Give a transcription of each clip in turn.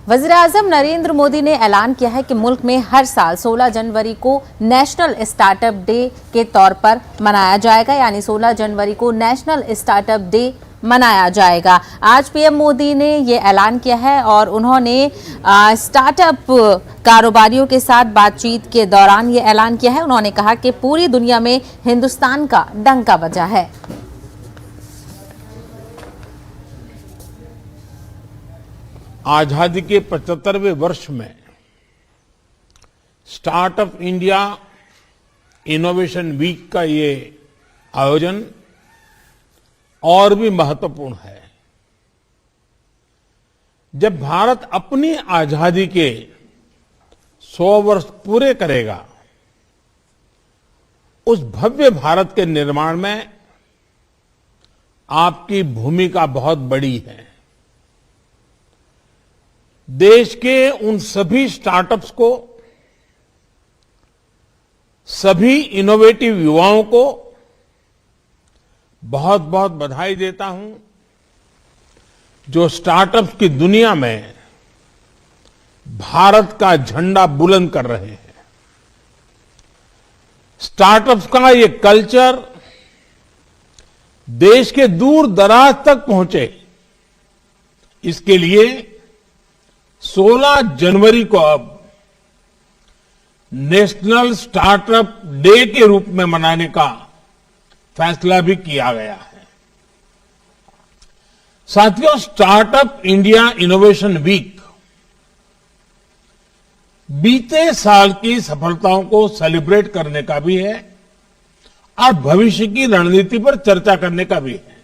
वज़ीर-ए-आज़म नरेंद्र मोदी ने ऐलान किया है कि मुल्क में हर साल 16 जनवरी को नेशनल स्टार्टअप डे के तौर पर मनाया जाएगा, यानी 16 जनवरी को नेशनल स्टार्टअप डे मनाया जाएगा। आज पीएम मोदी ने ये ऐलान किया है और उन्होंने स्टार्टअप कारोबारियों के साथ बातचीत के दौरान ये ऐलान किया है। उन्होंने कहा कि पूरी दुनिया में हिंदुस्तान का डंका बजा है। आजादी के 75वें वर्ष में स्टार्टअप इंडिया इनोवेशन वीक का ये आयोजन और भी महत्वपूर्ण है। जब भारत अपनी आजादी के 100 वर्ष पूरे करेगा, उस भव्य भारत के निर्माण में आपकी भूमिका बहुत बड़ी है। देश के उन सभी स्टार्टअप्स को, सभी इनोवेटिव युवाओं को बहुत बहुत बधाई देता हूं, जो स्टार्टअप्स की दुनिया में भारत का झंडा बुलंद कर रहे हैं। स्टार्टअप्स का ये कल्चर देश के दूर दराज तक पहुंचे, इसके लिए 16 जनवरी को अब नेशनल स्टार्टअप डे के रूप में मनाने का फैसला भी किया गया है। साथियों, स्टार्टअप इंडिया इनोवेशन वीक बीते साल की सफलताओं को सेलिब्रेट करने का भी है और भविष्य की रणनीति पर चर्चा करने का भी है।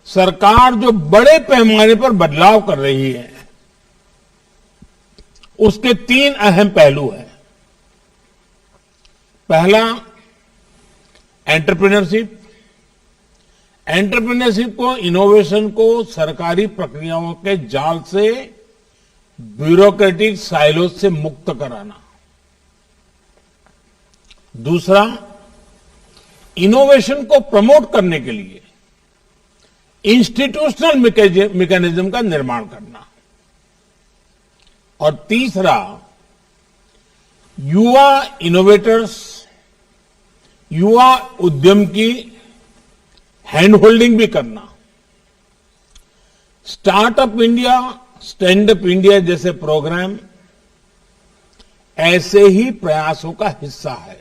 सरकार जो बड़े पैमाने पर बदलाव कर रही है, उसके 3 अहम पहलू हैं। पहला, एंटरप्रेन्योरशिप। एंटरप्रेन्योरशिप को, इनोवेशन को सरकारी प्रक्रियाओं के जाल से, ब्यूरोक्रेटिक साइलोज से मुक्त कराना। दूसरा, इनोवेशन को प्रमोट करने के लिए इंस्टीट्यूशनल मैकेनिज्म का निर्माण करना। और तीसरा, युवा इनोवेटर्स, युवा उद्यम की हैंड होल्डिंग भी करना। Startup India, stand up India जैसे प्रोग्राम ऐसे ही प्रयासों का हिस्सा है।